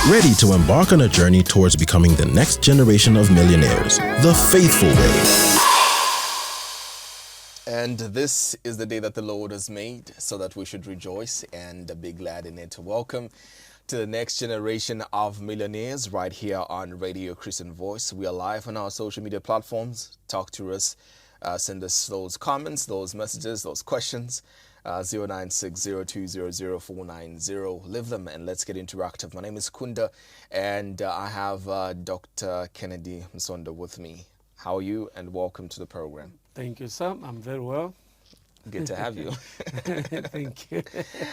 ready to embark on a journey towards becoming the next generation of millionaires, the faithful way. And this is the day that the Lord has made, so that we should rejoice and be glad in it. Welcome to the next generation of millionaires right here on Radio Christian Voice. We are live on our social media platforms. Talk to us, send us those comments, those messages, those questions. 09602000490. Leave them and let's get interactive. My name is Kunda and I have Dr. Kennedy Musonda with me. How are you? And welcome to the program. Thank you, Sam. I'm very well. Good to have you. Thank you.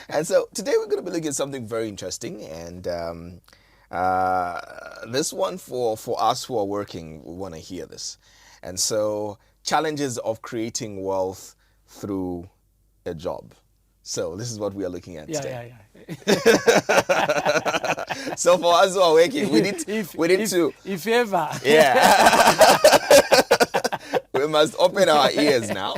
And so today we're going to be looking at something very interesting, and this one for us who are working, we want to hear this. And so, challenges of creating wealth through a job. So this is what we are looking at today. So for us who are working, we need to. If ever. Yeah. We must open our ears now.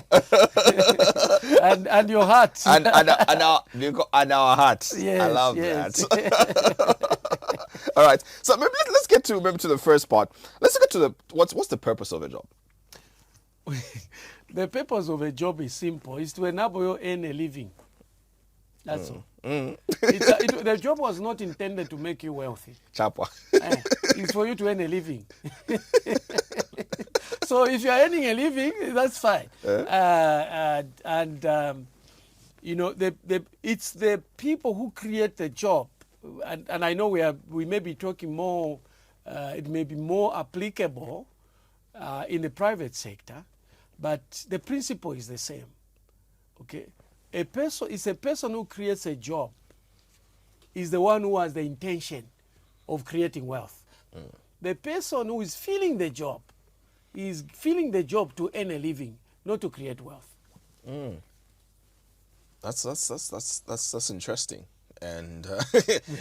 and your heart. And our hearts. Yes, I love yes. that. All right. So maybe let's get to the first part. Let's get to what's the purpose of a job? The purpose of a job is simple. It's to enable you to earn a living. That's all. The job was not intended to make you wealthy. Chapa. It's for you to earn a living. So if you're earning a living, that's fine. It's the people who create the job. And I know we may be talking more, it may be more applicable in the private sector, but the principle is the same. Okay? It's a person who creates a job is the one who has the intention of creating wealth. The person who is filling the job is filling the job to earn a living, not to create wealth. That's interesting. And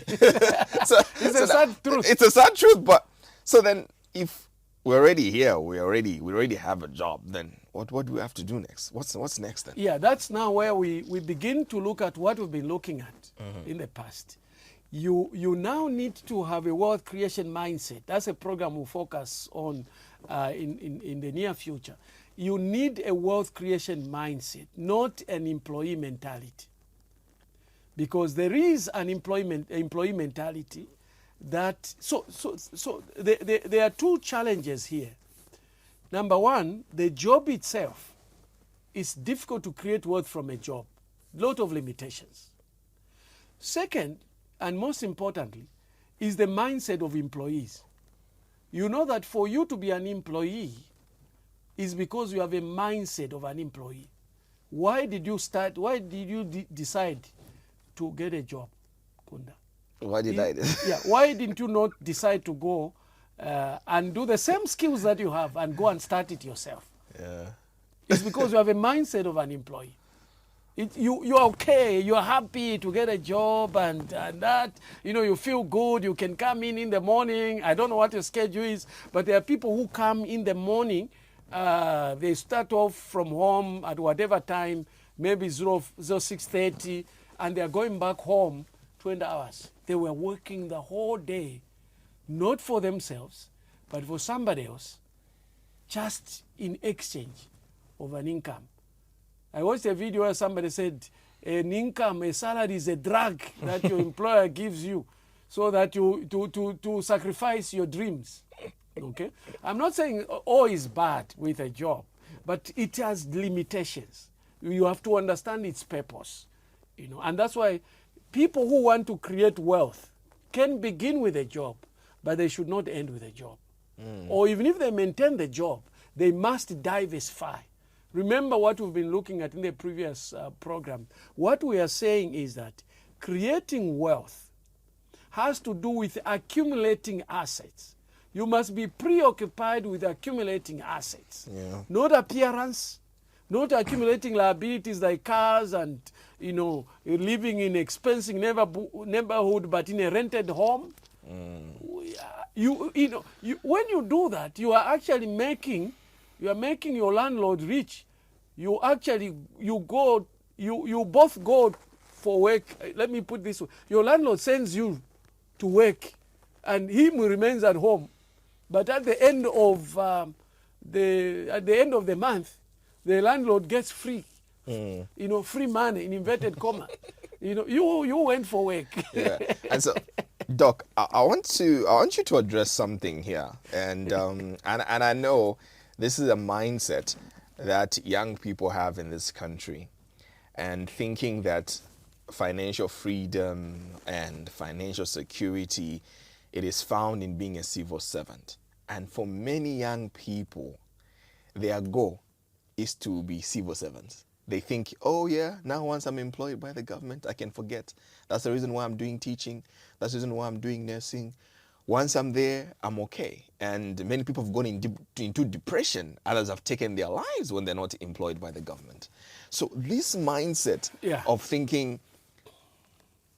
it's a sad truth. It's a sad truth, but so then if we're already here, we already have a job, then what do we have to do next? What's next then? Yeah, that's now where we begin to look at what we've been looking at in the past. You now need to have a wealth creation mindset. That's a program we'll focus on in the near future. You need a wealth creation mindset, not an employee mentality. Because there is an employee mentality that there are two challenges here. Number one, the job itself is difficult to create wealth from a job. Lot of limitations. Second, and most importantly, is the mindset of employees. You know that for you to be an employee is because you have a mindset of an employee. Why did you decide to get a job, Kunda? Why did I? Yeah. Why didn't you not decide to go and do the same skills that you have and go and start it yourself? Yeah. It's because you have a mindset of an employee. You're okay, you're happy to get a job and that, you feel good, you can come in the morning. I don't know what your schedule is, but there are people who come in the morning, they start off from home at whatever time, maybe 6:30, and they're going back home 20 hours. They were working the whole day, not for themselves, but for somebody else, just in exchange of an income. I watched a video where somebody said, a salary is a drug that your employer gives you so that you to sacrifice your dreams. Okay? I'm not saying all is bad with a job, but it has limitations. You have to understand its purpose. And that's why people who want to create wealth can begin with a job, but they should not end with a job. Or even if they maintain the job, they must diversify. Remember what we've been looking at in the previous program. What we are saying is that creating wealth has to do with accumulating assets. You must be preoccupied with accumulating assets, not appearance, not accumulating liabilities like cars and, living in expensive neighborhood but in a rented home. When you do that, you are actually making your landlord rich. You both go for work. Let me put this way. Your landlord sends you to work and he remains at home. But at the end of the month, the landlord gets free. Free money in inverted comma. You went for work. Yeah. And so, Doc, I want you to address something here, and I know this is a mindset that young people have in this country, and thinking that financial freedom and financial security, it is found in being a civil servant. And for many young people, their goal is to be civil servants. They think, oh yeah, now once I'm employed by the government, I can forget. That's the reason why I'm doing teaching. That's the reason why I'm doing nursing. Once I'm there, I'm okay. And many people have gone into depression. Others have taken their lives when they're not employed by the government. So this mindset of thinking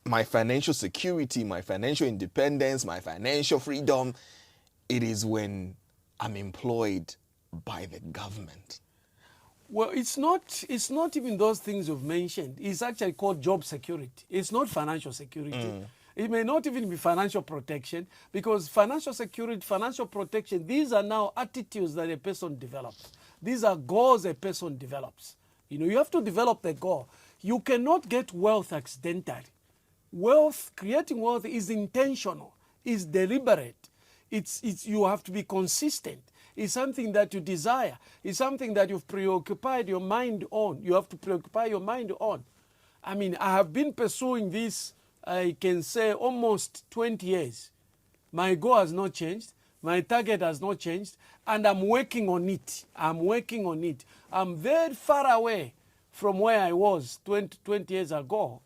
my financial security, my financial independence, my financial freedom, it is when I'm employed by the government. Well, it's not even those things you've mentioned. It's actually called job security. It's not financial security. It may not even be financial protection, because financial security, financial protection, these are now attitudes that a person develops. These are goals a person develops. You have to develop the goal. You cannot get wealth accidentally. Creating wealth is intentional, is deliberate. You have to be consistent. It's something that you desire. It's something that you've preoccupied your mind on. You have to preoccupy your mind on. I mean, I have been pursuing this, I can say, almost 20 years. My goal has not changed. My target has not changed. And I'm working on it. I'm very far away from where I was 20 years ago.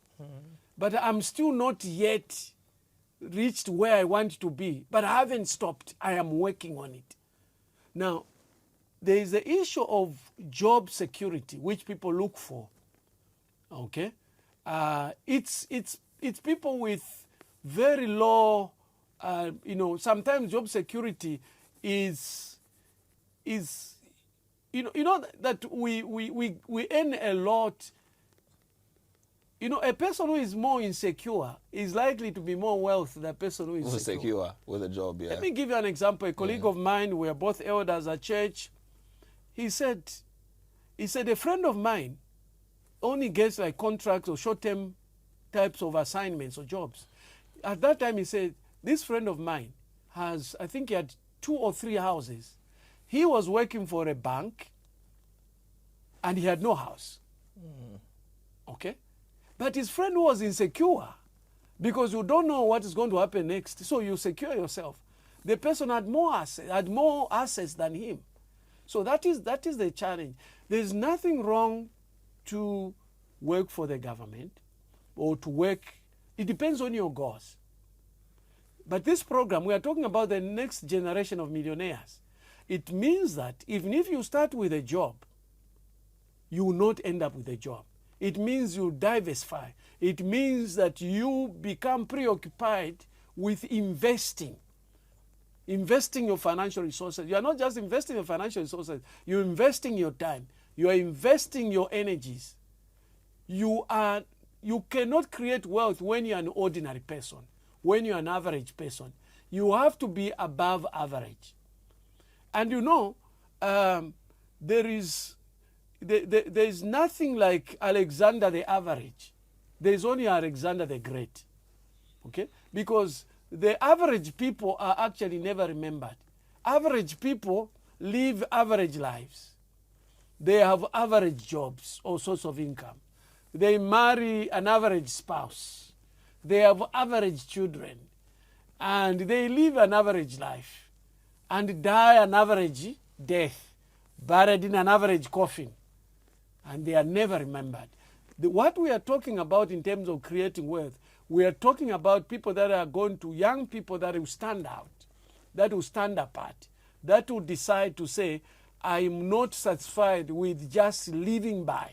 But I'm still not yet reached where I want to be. But I haven't stopped. I am working on it. Now, there is the issue of job security, which people look for. Okay, it's people with very low. Sometimes job security is that we earn a lot. A person who is more insecure is likely to be more wealthy than a person who is secure with a job. Yeah. Let me give you an example. A colleague of mine, we are both elders at church. He said a friend of mine only gets like contracts or short-term types of assignments or jobs. At that time, he said, this friend of mine has, I think he had 2 or 3 houses. He was working for a bank and he had no house. Okay? But his friend was insecure because you don't know what is going to happen next. So you secure yourself. The person had more assets than him. So that is the challenge. There's nothing wrong to work for the government or to work. It depends on your goals. But this program, we are talking about the next generation of millionaires. It means that even if you start with a job, you will not end up with a job. It means you diversify. It means that you become preoccupied with investing your financial resources. You are not just investing your financial resources. You're investing your time. You are investing your energies. You cannot create wealth when you're an ordinary person, when you're an average person. You have to be above average. And there is nothing like Alexander the average. There is only Alexander the Great. Okay? Because the average people are actually never remembered. Average people live average lives. They have average jobs or source of income. They marry an average spouse. They have average children. And they live an average life. And die an average death. Buried in an average coffin. And they are never remembered. What we are talking about in terms of creating wealth, we are talking about people that are going to, young people that will stand out, that will stand apart, that will decide to say, I am not satisfied with just living by,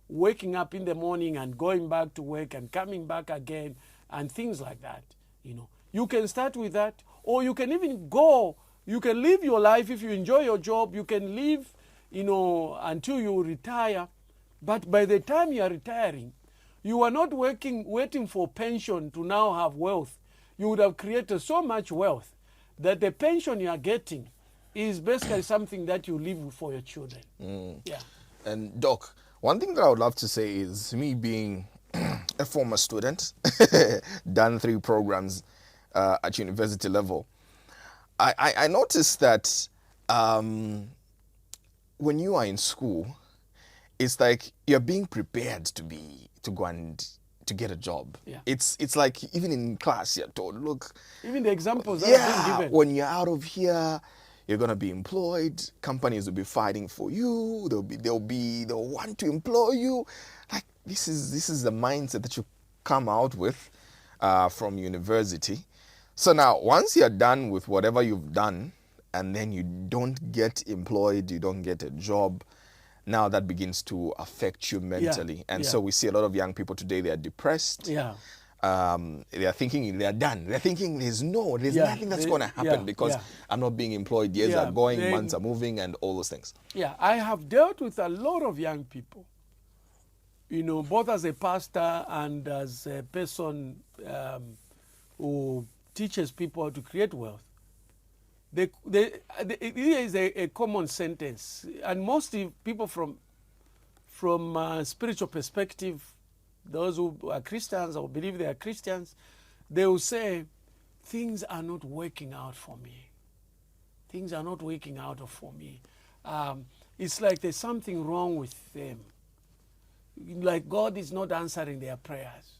waking up in the morning and going back to work and coming back again and things like that. You can start with that, or you can even go, you can live your life if you enjoy your job, you can live until you retire. But by the time you are retiring, you are not waiting for pension to now have wealth. you would have created so much wealth that the pension you are getting is basically something that you leave for your children. Yeah. And Doc, one thing that I would love to say is me being a former student, done 3 programs at university level, I noticed that when you are in school, it's like you're being prepared to go and to get a job. Yeah. It's like even in class you're told, look, Even the examples that have been given. when you're out of here, you're gonna be employed. Companies will be fighting for you. They'll want to employ you. Like this is the mindset that you come out with from university. So now, once you're done with whatever you've done, and then you don't get employed, you don't get a job, now that begins to affect you mentally. And so we see a lot of young people today, they are depressed. Yeah. They are thinking they're done. They're thinking there's nothing that's going to happen because I'm not being employed. Years are going, months are moving, and all those things. Yeah, I have dealt with a lot of young people, you know, both as a pastor and as a person who teaches people how to create wealth. Here is a common sentence, and most people from spiritual perspective, those who are Christians or believe they are Christians, they will say, things are not working out for me. Things are not working out for me. It's like there's something wrong with them. Like God is not answering their prayers.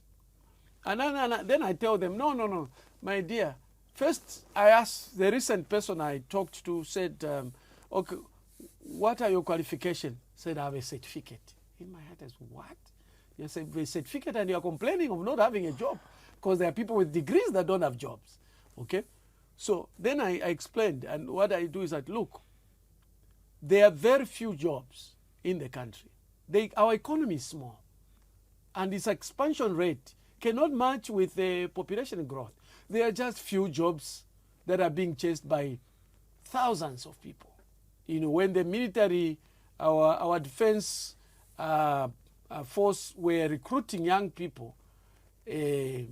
And then I tell them, no, my dear. First, I asked the recent person I talked to, said, okay, what are your qualifications? Said, I have a certificate. In my head, I said, what? You say a certificate and you're complaining of not having a job because there are people with degrees that don't have jobs. Okay? So then I explained, and what I do is that, look, there are very few jobs in the country. Our economy is small, and its expansion rate cannot match with the population growth. There are just few jobs that are being chased by thousands of people. You know, when the military, our defense force were recruiting young people, I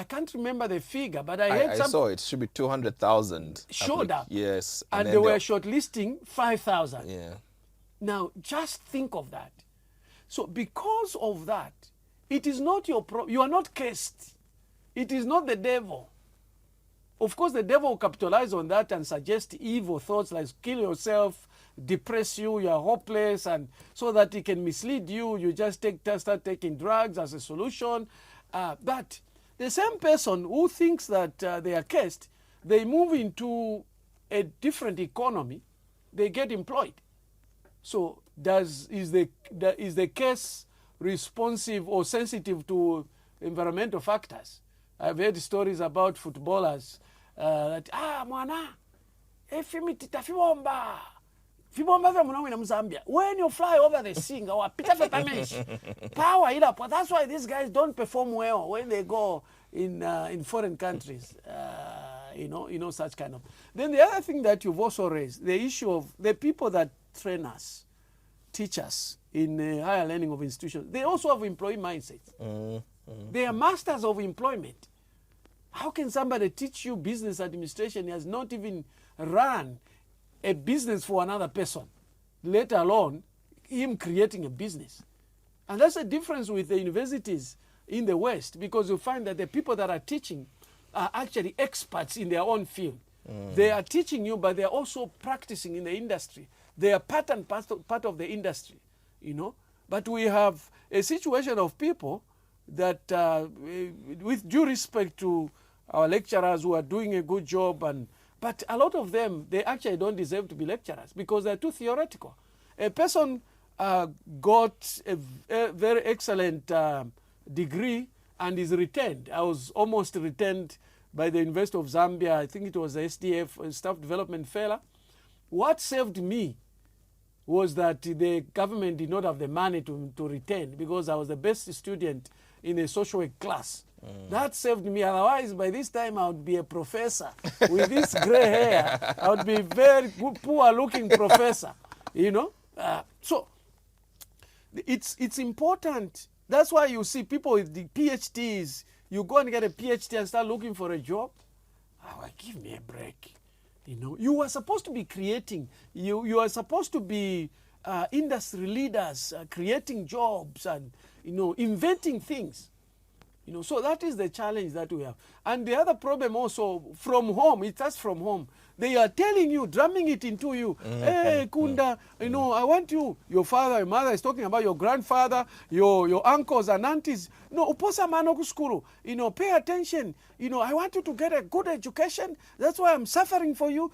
can't remember the figure, but I saw it. Should be 200,000. Showed up. Yes. And they were shortlisting 5,000. Yeah. Now, just think of that. So because of that, it is not your problem. You are not cursed. It is not the devil. Of course, the devil will capitalize on that and suggest evil thoughts like kill yourself, depress you, you are hopeless, and so that he can mislead you. You just start taking drugs as a solution. But the same person who thinks that they are cursed, they move into a different economy, they get employed. So is the case responsive or sensitive to environmental factors? I've heard stories about footballers that mwana efimiti fibomba vya mwana in Zambia. When you fly over the sea, or pita power it up. That's why these guys don't perform well when they go in foreign countries. You know such kind of. Then the other thing that you've also raised, the issue of the people that train us, teach us in higher learning of institutions, they also have employee mindsets. They are masters of employment. How can somebody teach you business administration? He has not even run a business for another person, let alone him creating a business. And that's the difference with the universities in the West, because you find that the people that are teaching are actually experts in their own field. They are teaching you, but they are also practicing in the industry. They are part of the industry, you know. But we have a situation of people that, with due respect to our lecturers who are doing a good job, but a lot of them, they actually don't deserve to be lecturers because they're too theoretical. A person got a very excellent degree and is retained. I was almost retained by the University of Zambia. I think it was the SDF, Staff Development Fellow. What saved me was that the government did not have the money to retain, because I was the best student in a social work class. That saved me. Otherwise, by this time, I would be a professor. With this gray hair, I would be very poor-looking professor, you know. So it's important. That's why you see people with the PhDs You go and get a PhD and start looking for a job. Oh, give me a break. You know, you are supposed to be creating. You are supposed to be industry leaders, creating jobs and, you know, inventing things. You know, so that is the challenge that we have. And the other problem also from home, it starts from home. They are telling you, drumming it into you. Hey, Kunda, you know, I want you. Your father, your mother is talking about your grandfather, your uncles and aunties. No, uposa manoku skuru. You know, pay attention. You know, I want you to get a good education. That's why I'm suffering for you,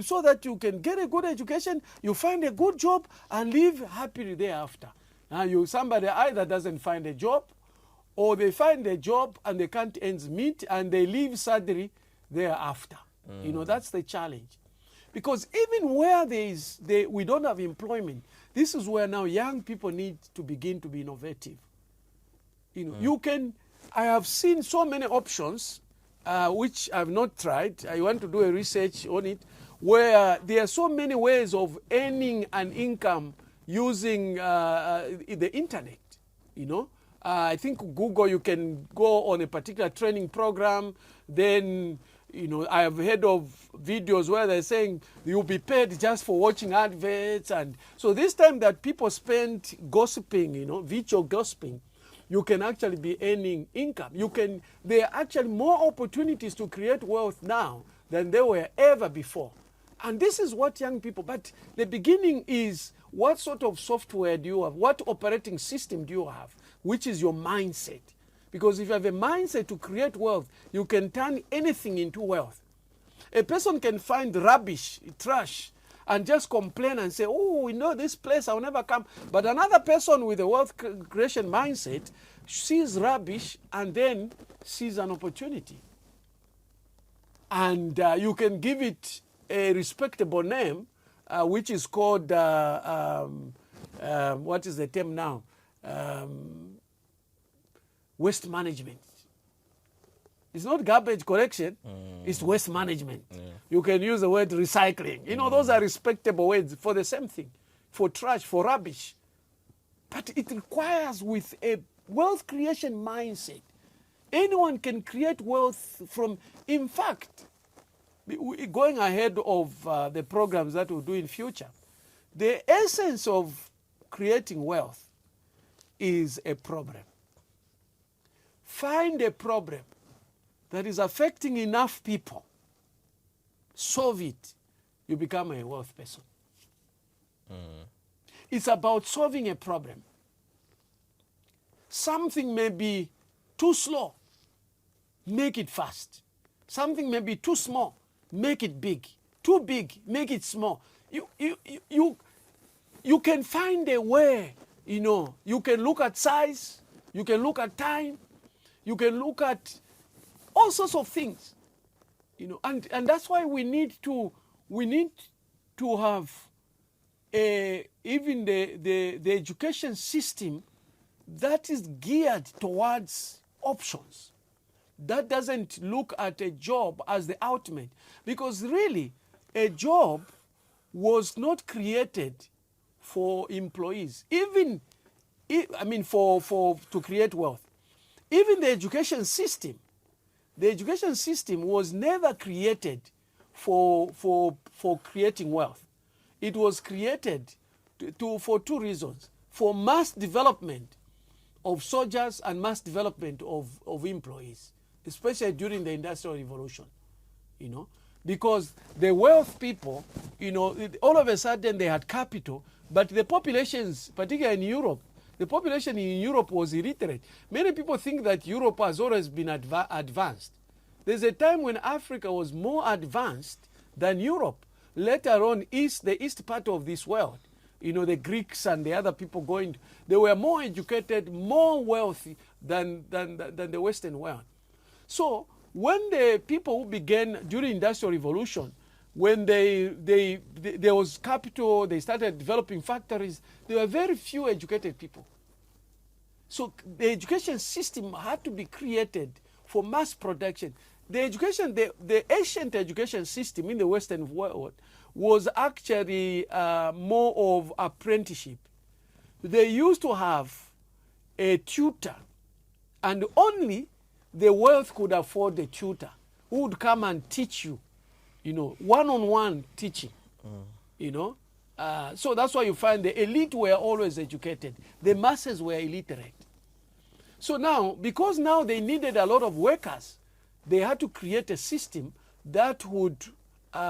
so that you can get a good education, you find a good job, and live happily thereafter. Now, somebody either doesn't find a job, or they find a job and they can't ends meet, and they live sadly thereafter. You know, that's the challenge. Because even where we don't have employment, this is where now young people need to begin to be innovative. You know, I have seen so many options, which I've not tried. I want to do a research on it, where there are so many ways of earning an income using the internet, you know. I think Google, you can go on a particular training program. Then, you know, I have heard of videos where they're saying you'll be paid just for watching adverts. And so this time that people spend gossiping, you know, virtual gossiping, you can actually be earning income. There are actually more opportunities to create wealth now than there were ever before. And this is what young people, but the beginning is, what sort of software do you have? What operating system do you have? Which is your mindset. Because if you have a mindset to create wealth, you can turn anything into wealth. A person can find rubbish, trash, and just complain and say, oh, you know, this place, I'll never come. But another person with a wealth creation mindset sees rubbish and then sees an opportunity. And you can give it a respectable name, which is called, what is the term now? Waste management. It's not garbage collection, it's waste management. Yeah. You can use the word recycling. You know, those are respectable words for the same thing, for trash, for rubbish. But it requires with a wealth creation mindset. Anyone can create wealth from, in fact, going ahead of the programs that we'll do in future, the essence of creating wealth is a problem. Find a problem that is affecting enough people. Solve it. You become a wealth person. It's about solving a problem. Something may be too slow. Make it fast. Something may be too small. Make it big. Too big. Make it small. You can find a way. You know, you can look at size. You can look at time. You can look at all sorts of things, you know, and that's why we need to have even the education system that is geared towards options, that doesn't look at a job as the ultimate, because really a job was not created for employees, to create wealth. Even the education system was never created for creating wealth. It was created for two reasons: for mass development of soldiers and mass development of employees, especially during the Industrial Revolution. You know, because the wealth people, you know, all of a sudden they had capital, but the populations, particularly in Europe, the population in Europe was illiterate. Many people think that Europe has always been advanced. There's a time when Africa was more advanced than Europe, let alone the east part of this world. You know, the Greeks and the other people they were more educated, more wealthy than the Western world. So when the people who began during Industrial Revolution, when there was capital, they started developing factories, there were very few educated people. So the education system had to be created for mass production. The ancient education system in the Western world was actually more of apprenticeship. They used to have a tutor, and only the wealth could afford a tutor who would come and teach you, you know, one-on-one teaching, you know. So that's why you find the elite were always educated. The masses were illiterate. So now, because now they needed a lot of workers, they had to create a system that would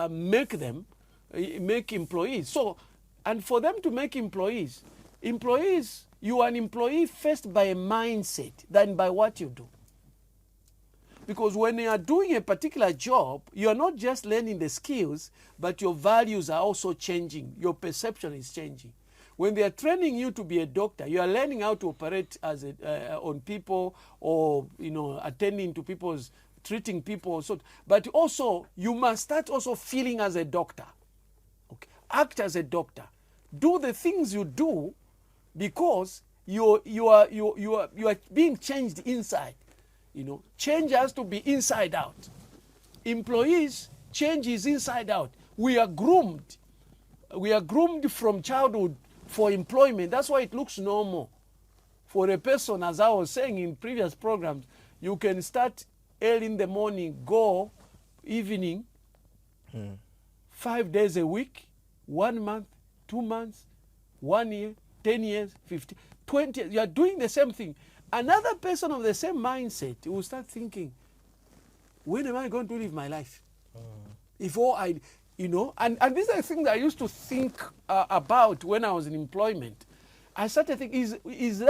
make employees. So, and for them to make employees, you are an employee first by a mindset than by what you do. Because when you are doing a particular job, you are not just learning the skills, but your values are also changing. Your perception is changing. When they are training you to be a doctor, you are learning how to operate as on people, or, you know, attending to people's, treating people. So, but also you must start also feeling as a doctor. Okay, act as a doctor. Do the things you do because you are being changed inside. You know, change has to be inside out. Employees, change is inside out. We are groomed. We are groomed from childhood for employment. That's why it looks normal. For a person, as I was saying in previous programs, you can start early in the morning, go evening, 5 days a week, 1 month, 2 months, 1 year, 10 years, 15, 20 years. You are doing the same thing. Another person of the same mindset will start thinking, when am I going to live my life? If all I, you know, and these are things I used to think about when I was in employment. I started thinking, is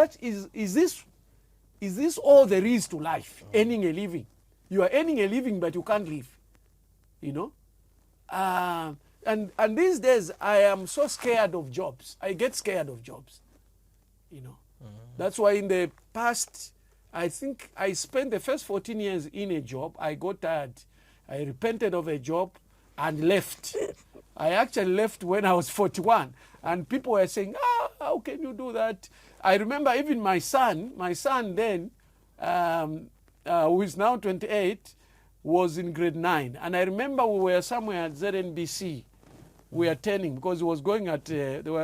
this all there is to life? Earning a living. You are earning a living, but you can't live. You know? And these days, I am so scared of jobs. I get scared of jobs. You know? That's why in the past, I think I spent the first 14 years in a job. I got tired. I repented of a job and left. I actually left when I was 41. And people were saying, how can you do that? I remember even my son then, who is now 28, was in grade 9. And I remember we were somewhere at ZNBC. We were turning because he was going at,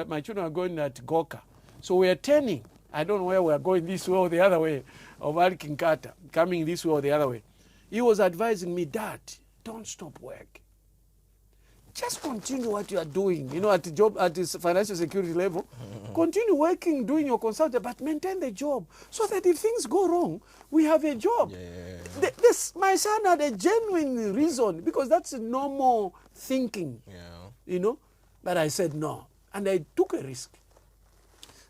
my children were going at Goka. So we were turning. I don't know where we are going, this way or the other way, of Alikinkata, coming this way or the other way. He was advising me, Dad, don't stop work. Just continue what you are doing, you know, at the job, at this financial security level. Continue working, doing your consulting, but maintain the job so that if things go wrong, we have a job. Yeah. My son had a genuine reason because that's a normal thinking, you know. But I said no, and I took a risk.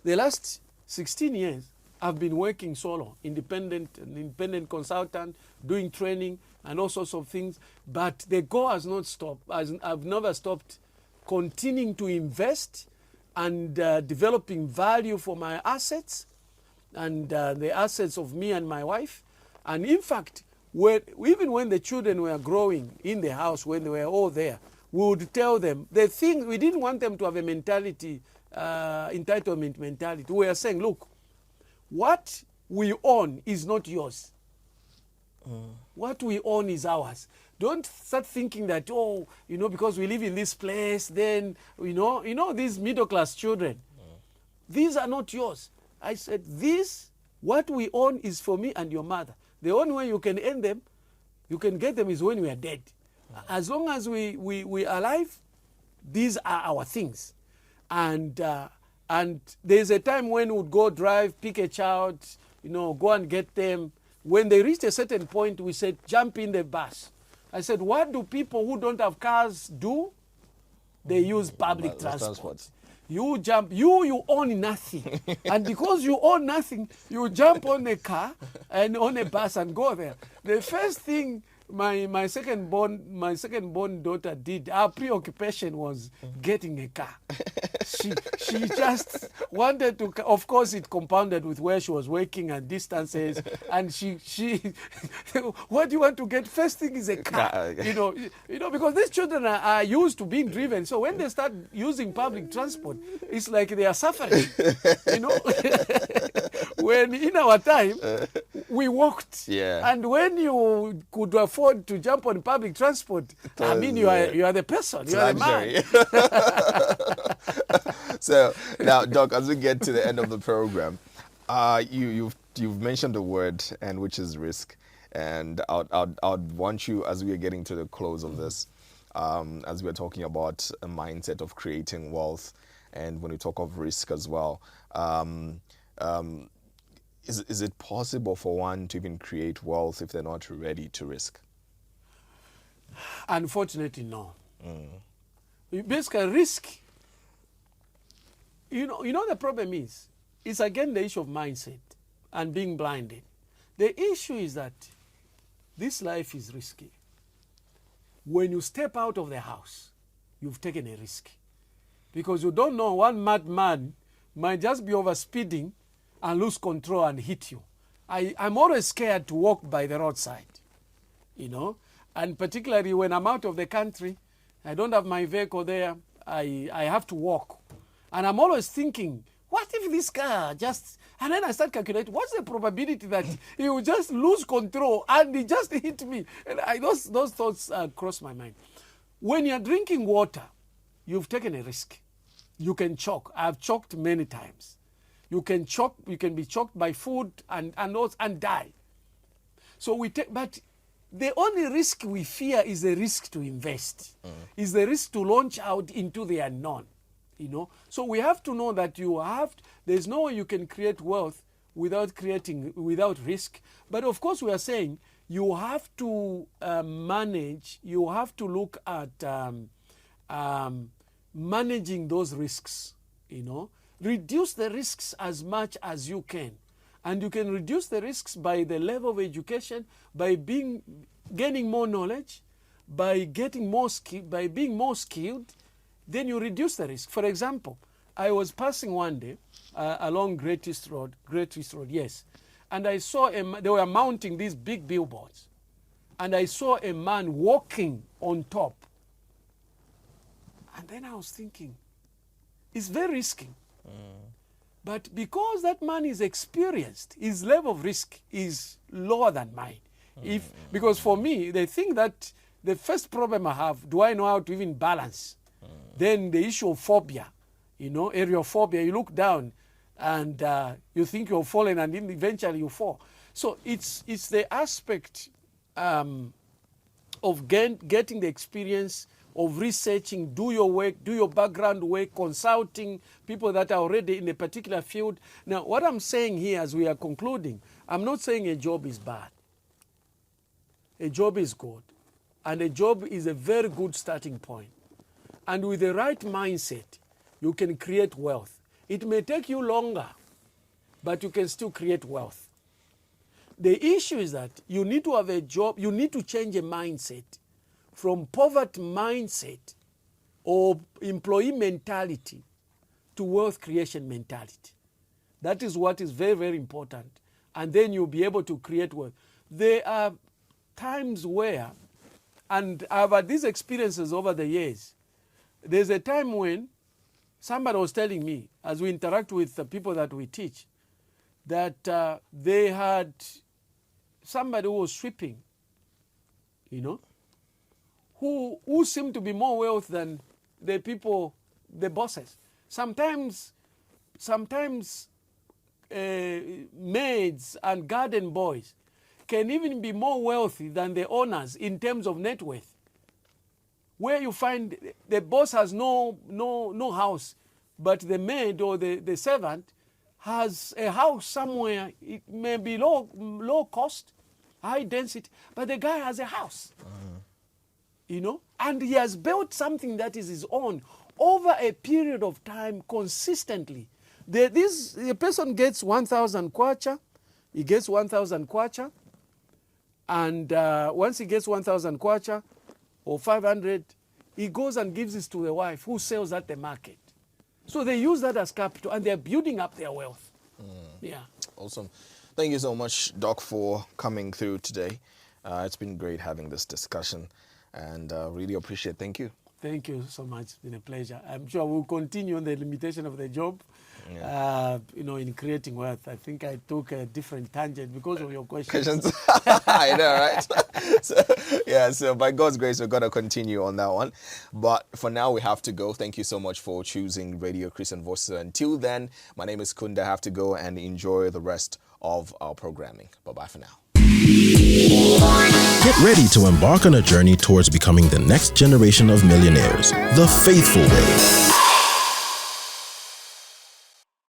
The last 16 years, I've been working solo, independent consultant, doing training and all sorts of things. But the goal has not stopped. I've never stopped continuing to invest and developing value for my assets and the assets of me and my wife. And in fact, even when the children were growing in the house, when they were all there, we would tell them the thing. We didn't want them to have a mentality, entitlement mentality. We are saying, look, what we own is not yours. What we own is ours. Don't start thinking that, oh, you know, because we live in this place, then, you know these middle-class children, these are not yours. I said, what we own is for me and your mother. The only way you can earn them, you can get them is when we are dead. As long as we are alive, these are our things. And there's a time when we would go drive, pick a child, you know, go and get them. When they reached a certain point, we said, jump in the bus. I said, what do people who don't have cars do? They use public transport. You jump, you own nothing. And because you own nothing, you jump on a car and on a bus and go there. The first thing my second born daughter did, our preoccupation was getting a car. She just wanted to, of course it compounded with where she was working and distances, and she what do you want to get? First thing is a car. You know, because these children are used to being driven, so when they start using public transport, it's like they are suffering. You know, when in our time we walked, and when you could afford to jump on public transport, I mean, you are the person, you are the man. So now, Doc, as we get to the end of the program, you've mentioned a word, and which is risk. And I'd want you, as we are getting to the close of this, as we're talking about a mindset of creating wealth, and when we talk of risk as well, is it possible for one to even create wealth if they're not ready to risk? Unfortunately, no. Basically, risk, you know the problem is, it's again the issue of mindset and being blinded. The issue is that this life is risky. When you step out of the house, you've taken a risk. Because you don't know, one madman might just be overspeeding and lose control and hit you. I'm always scared to walk by the roadside, you know. And particularly when I'm out of the country, I don't have my vehicle there, I have to walk. And I'm always thinking, what if this car just... And then I start calculating, what's the probability that he will just lose control and he just hit me? And those thoughts cross my mind. When you're drinking water, you've taken a risk. You can choke. I've choked many times. You can choke. You can be choked by food and die. So we take, but the only risk we fear is the risk to invest, is the risk to launch out into the unknown. You know, so we have to know that there's no way you can create wealth without risk. But of course, we are saying you have to manage. You have to look at managing those risks. You know, reduce the risks as much as you can, and you can reduce the risks by the level of education, by gaining more knowledge, by getting more by being more skilled. Then you reduce the risk. For example, I was passing one day along Great East Road, yes, and I saw they were mounting these big billboards, and I saw a man walking on top. And then I was thinking, it's very risky. But because that man is experienced, his level of risk is lower than mine. Because for me, they think that the first problem I have, do I know how to even balance? Then the issue of phobia, you know, aerophobia, you look down and you think you're falling and then eventually you fall. So it's the aspect of getting the experience of researching, do your work, do your background work, consulting people that are already in a particular field. Now, what I'm saying here as we are concluding, I'm not saying a job is bad. A job is good. And a job is a very good starting point. And with the right mindset, you can create wealth. It may take you longer, but you can still create wealth. The issue is that you need to have a job, you need to change a mindset from poverty mindset or employee mentality to wealth creation mentality. That is what is very, very important. And then you'll be able to create wealth. There are times where, and I've had these experiences over the years, there's a time when somebody was telling me, as we interact with the people that we teach, that they had somebody who was sweeping, you know, who seemed to be more wealth than the people, the bosses. Sometimes maids and garden boys can even be more wealthy than the owners in terms of net worth. Where you find the boss has no house, but the maid or the servant has a house somewhere. It may be low cost, high density, but the guy has a house. You know, and he has built something that is his own over a period of time consistently. The person gets 1,000 kwacha, he gets 1,000 kwacha, and once he gets 1,000 kwacha, or 500, he goes and gives this to the wife who sells at the market. So they use that as capital and they're building up their wealth. Yeah. Awesome. Thank you so much, Doc, for coming through today. It's been great having this discussion and really appreciate it. Thank you. Thank you so much. It's been a pleasure. I'm sure we'll continue on the limitation of the job, you know, in creating wealth. I think I took a different tangent because of your questions. I know, right? So by God's grace, we're going to continue on that one. But for now, we have to go. Thank you so much for choosing Radio Christian Voices. Until then, my name is Kunda. I have to go and enjoy the rest of our programming. Bye-bye for now. Get ready to embark on a journey towards becoming the next generation of millionaires, the faithful way.